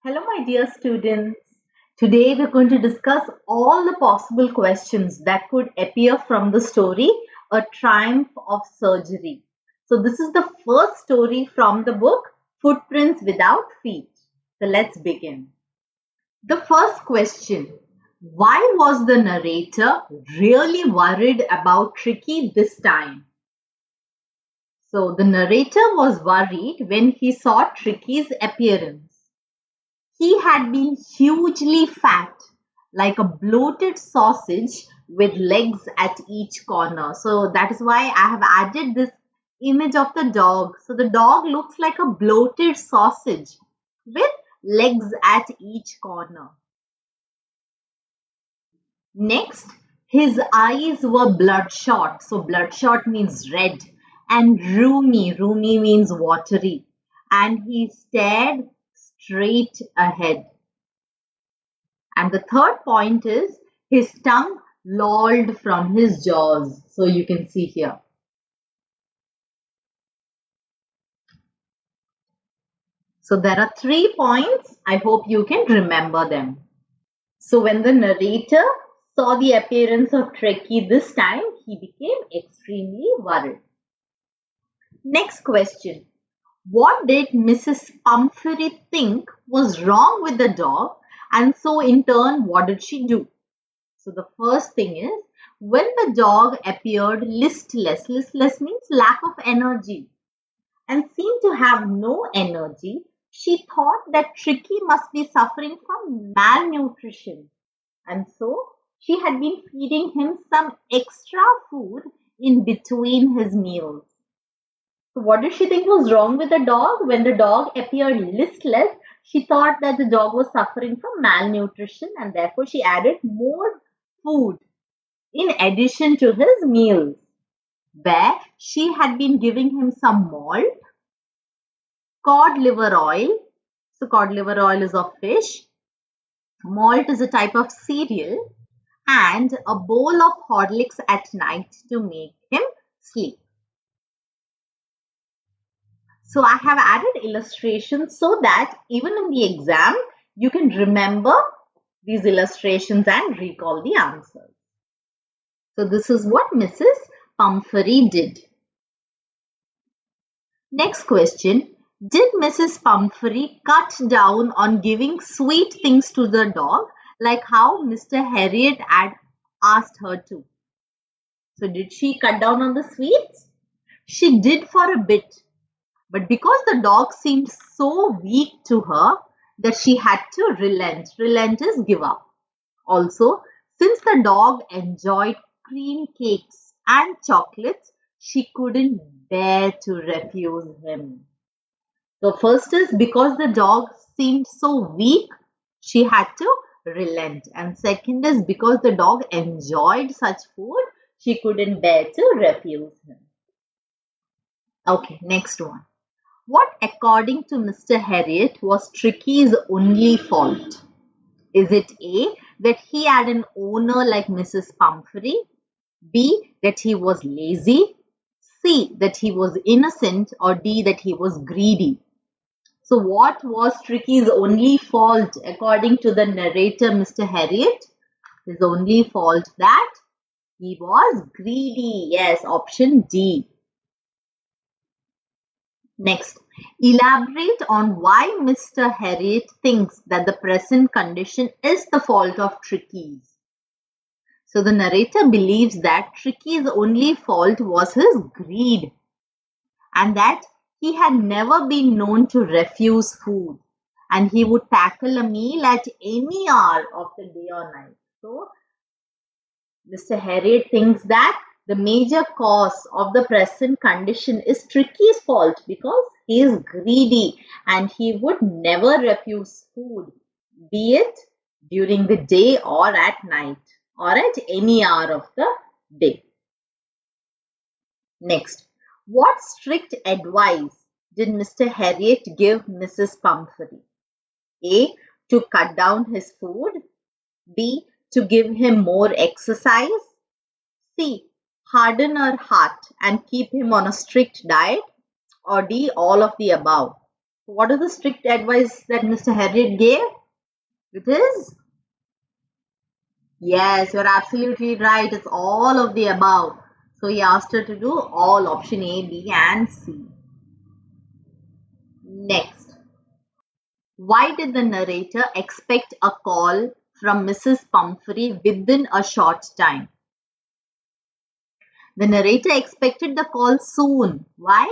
Hello, my dear students. Today we're going to discuss all the possible questions that could appear from the story A Triumph of Surgery. So, this is the first story from the book Footprints Without Feet. So, let's begin. The first question: why was the narrator really worried about Tricky this time? So, the narrator was worried when he saw Tricky's appearance. He had been hugely fat, like a bloated sausage with legs at each corner. So that is why I have added this image of the dog. So the dog looks like a bloated sausage with legs at each corner. Next, his eyes were bloodshot. So bloodshot means red, and roomy. Roomy means watery. And he stared straight ahead. And the third point is his tongue lolled from his jaws. So you can see here. So there are 3 points. I hope you can remember them. So when the narrator saw the appearance of Trekkie this time, he became extremely worried. Next question. What did Mrs. Pumphrey think was wrong with the dog? And so in turn, what did she do? So the first thing is, when the dog appeared listless, listless means lack of energy, and seemed to have no energy, she thought that Tricky must be suffering from malnutrition. And so she had been feeding him some extra food in between his meals. So what did she think was wrong with the dog? When the dog appeared listless, she thought that the dog was suffering from malnutrition, and therefore she added more food in addition to his meals, where she had been giving him some malt, cod liver oil. So cod liver oil is of fish. Malt is a type of cereal, and a bowl of Horlicks at night to make him sleep. So I have added illustrations so that even in the exam, you can remember these illustrations and recall the answers. So this is what Mrs. Pumphrey did. Next question. Did Mrs. Pumphrey cut down on giving sweet things to the dog like how Mr. Herriot had asked her to? So did she cut down on the sweets? She did for a bit. But because the dog seemed so weak to her that she had to relent. Relent is give up. Also, since the dog enjoyed cream cakes and chocolates, she couldn't bear to refuse him. So first is because the dog seemed so weak, she had to relent. And second is because the dog enjoyed such food, she couldn't bear to refuse him. Okay, next one. What, according to Mr. Herriot, was Tricky's only fault? Is it A, that he had an owner like Mrs. Pumphrey? B, that he was lazy? C, that he was innocent? Or D, that he was greedy? So what was Tricky's only fault according to the narrator, Mr. Herriot? His only fault that he was greedy. Yes, option D. Next, elaborate on why Mr. Herriot thinks that the present condition is the fault of Tricky's. So the narrator believes that Tricky's only fault was his greed, and that he had never been known to refuse food, and he would tackle a meal at any hour of the day or night. So Mr. Herriot thinks that the major cause of the present condition is Tricky's fault because he is greedy and he would never refuse food, be it during the day or at night or at any hour of the day. Next, what strict advice did Mr. Herriot give Mrs. Pumphrey? A, to cut down his food. B, to give him more exercise. C, harden her heart and keep him on a strict diet. Or D, all of the above. What is the strict advice that Mr. Herriot gave? It is, yes, you're absolutely right. It's all of the above. So he asked her to do all option A, B, and C. Next, why did the narrator expect a call from Mrs. Pumphrey within a short time? The narrator expected the call soon. Why?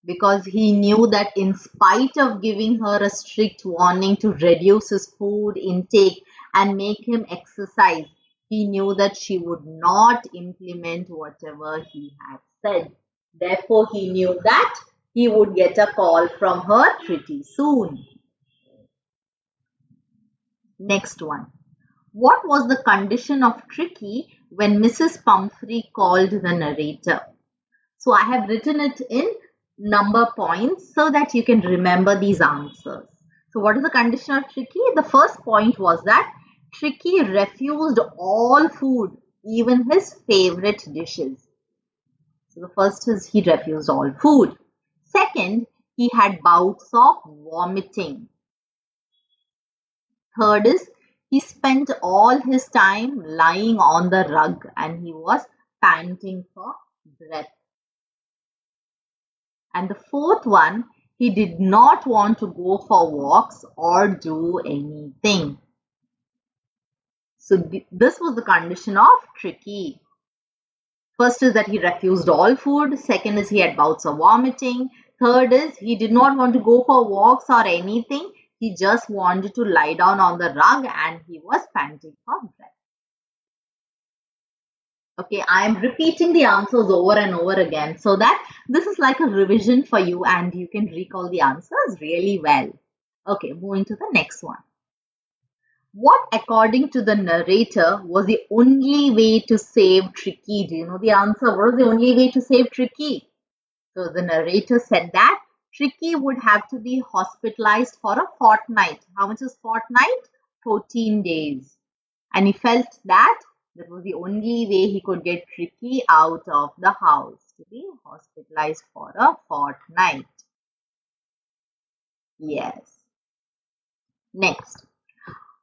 Because he knew that in spite of giving her a strict warning to reduce his food intake and make him exercise, he knew that she would not implement whatever he had said. Therefore, he knew that he would get a call from her pretty soon. Next one. What was the condition of Tricky when Mrs. Pumphrey called the narrator? So I have written it in number points so that you can remember these answers. So what is the condition of Tricky? The first point was that Tricky refused all food, even his favorite dishes. So the first is he refused all food. Second, he had bouts of vomiting. Third is he spent all his time lying on the rug and he was panting for breath. And the fourth one, he did not want to go for walks or do anything. So this was the condition of Tricky. First is that he refused all food. Second is he had bouts of vomiting. Third is he did not want to go for walks or anything. He just wanted to lie down on the rug and he was panting for breath. Okay, I am repeating the answers over and over again so that this is like a revision for you and you can recall the answers really well. Okay, moving to the next one. What, according to the narrator, was the only way to save Tricky? Do you know the answer? What was the only way to save Tricky? So the narrator said that Tricky would have to be hospitalized for a fortnight. How much is fortnight? 14 days. And he felt that that was the only way he could get Tricky out of the house, to be hospitalized for a fortnight. Yes. Next.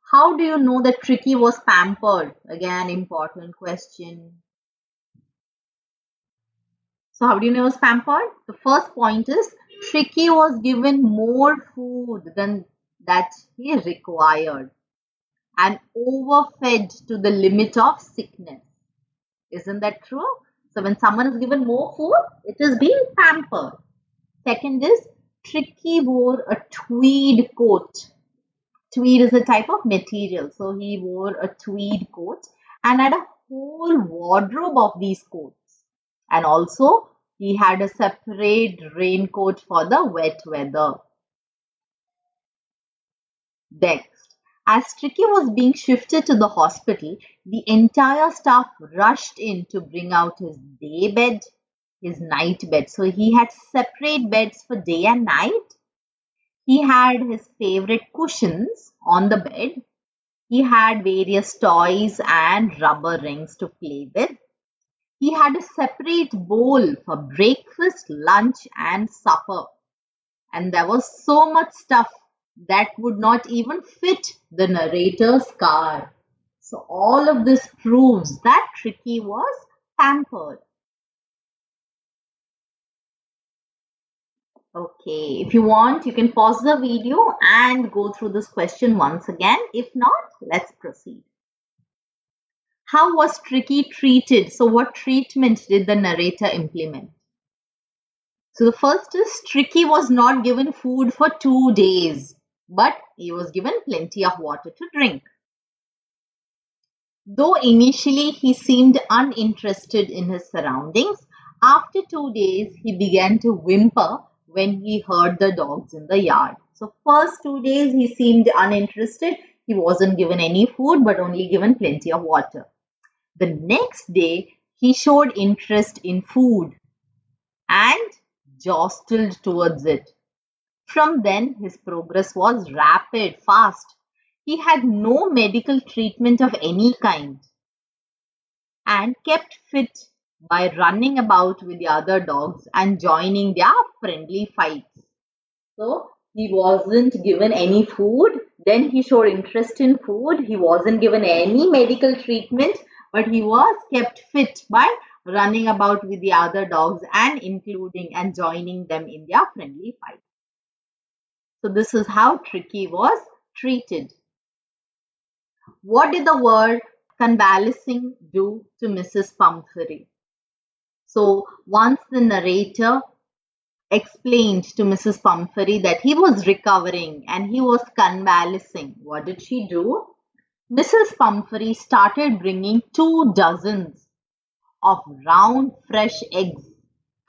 How do you know that Tricky was pampered? Again, important question. So how do you know he was pampered? The first point is Tricky was given more food than that he required and overfed to the limit of sickness. Isn't that true? So when someone is given more food, it is being pampered. Second is Tricky wore a tweed coat. Tweed is a type of material. So he wore a tweed coat and had a whole wardrobe of these coats. And also he had a separate raincoat for the wet weather. Next, as Tricky was being shifted to the hospital, the entire staff rushed in to bring out his day bed, his night bed. So he had separate beds for day and night. He had his favorite cushions on the bed. He had various toys and rubber rings to play with. He had a separate bowl for breakfast, lunch, and supper. And there was so much stuff that would not even fit the narrator's car. So all of this proves that Tricky was pampered. Okay, if you want, you can pause the video and go through this question once again. If not, let's proceed. How was Tricky treated? So what treatment did the narrator implement? So the first is Tricky was not given food for 2 days, but he was given plenty of water to drink. Though initially he seemed uninterested in his surroundings, after 2 days he began to whimper when he heard the dogs in the yard. So first 2 days he seemed uninterested. He wasn't given any food but only given plenty of water. The next day he showed interest in food and jostled towards it. From then his progress was rapid, fast. He had no medical treatment of any kind and kept fit by running about with the other dogs and joining their friendly fights. So He wasn't given any food. Then he showed interest in food. He wasn't given any medical treatment, but he was kept fit by running about with the other dogs and including and joining them in their friendly fight. So this is how Tricky was treated. What did the word convalescing do to Mrs. Pumphrey? So once the narrator explained to Mrs. Pumphrey that he was recovering and he was convalescing, what did she do? Mrs. Pumphrey started bringing 2 dozens of round fresh eggs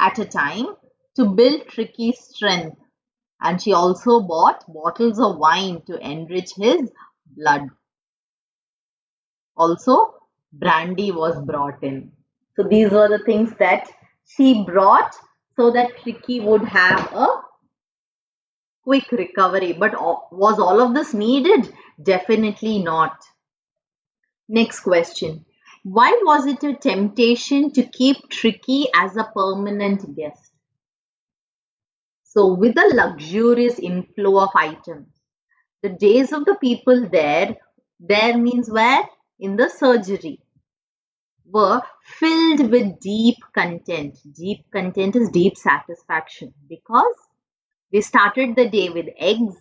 at a time to build Tricky's strength, and she also bought bottles of wine to enrich his blood. Also, brandy was brought in. So these were the things that she brought so that Tricky would have a quick recovery. But was all of this needed? Definitely not. Next question. Why was it a temptation to keep Tricky as a permanent guest? So with the luxurious inflow of items, the days of the people there means where? In the surgery, were filled with deep content. Deep content is deep satisfaction because they started the day with eggs,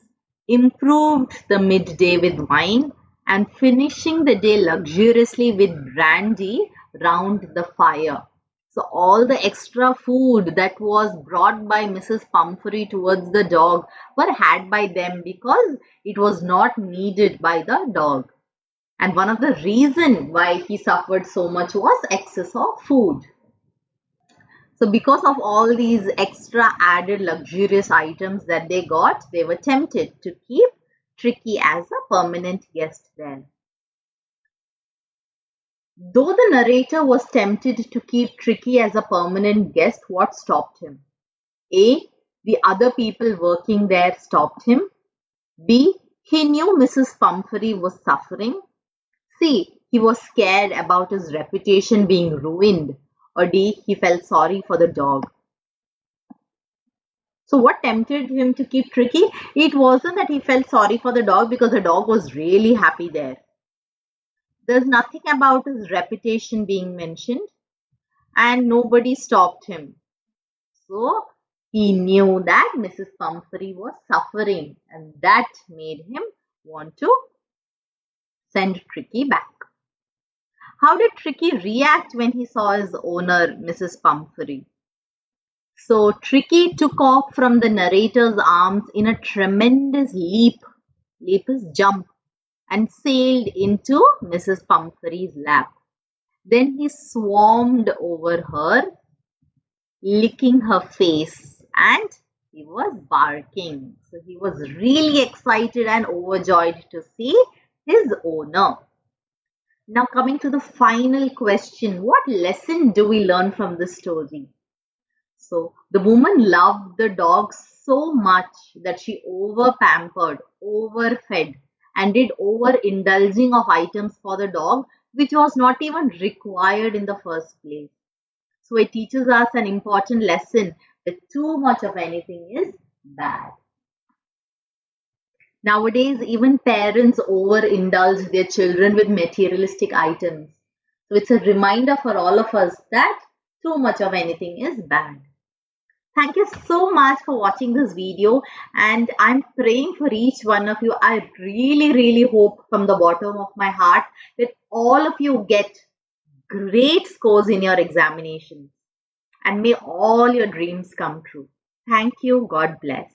improved the midday with wine, and finishing the day luxuriously with brandy round the fire. So all the extra food that was brought by Mrs. Pumphrey towards the dog were had by them because it was not needed by the dog. And one of the reasons why he suffered so much was excess of food. So because of all these extra added luxurious items that they got, they were tempted to keep Tricky as a permanent guest there. Though the narrator was tempted to keep Tricky as a permanent guest, what stopped him? A. The other people working there stopped him. B. He knew Mrs. Pumphrey was suffering. C. He was scared about his reputation being ruined. Or D. He felt sorry for the dog. So what tempted him to keep Tricky? It wasn't that he felt sorry for the dog because the dog was really happy there. There's nothing about his reputation being mentioned and nobody stopped him. So he knew that Mrs. Pumphrey was suffering and that made him want to send Tricky back. How did Tricky react when he saw his owner, Mrs. Pumphrey? So Tricky took off from the narrator's arms in a tremendous leap. Leap is jump. And sailed into Mrs. Pumphrey's lap. Then he swarmed over her, licking her face, and he was barking. So he was really excited and overjoyed to see his owner. Now coming to the final question, what lesson do we learn from this story? So the woman loved the dog so much that she over-pampered, overfed, and did over-indulging of items for the dog, which was not even required in the first place. So it teaches us an important lesson that too much of anything is bad. Nowadays, even parents overindulge their children with materialistic items. So it's a reminder for all of us that too much of anything is bad. Thank you so much for watching this video, and I'm praying for each one of you. I really hope from the bottom of my heart that all of you get great scores in your examinations and may all your dreams come true. Thank you. God bless.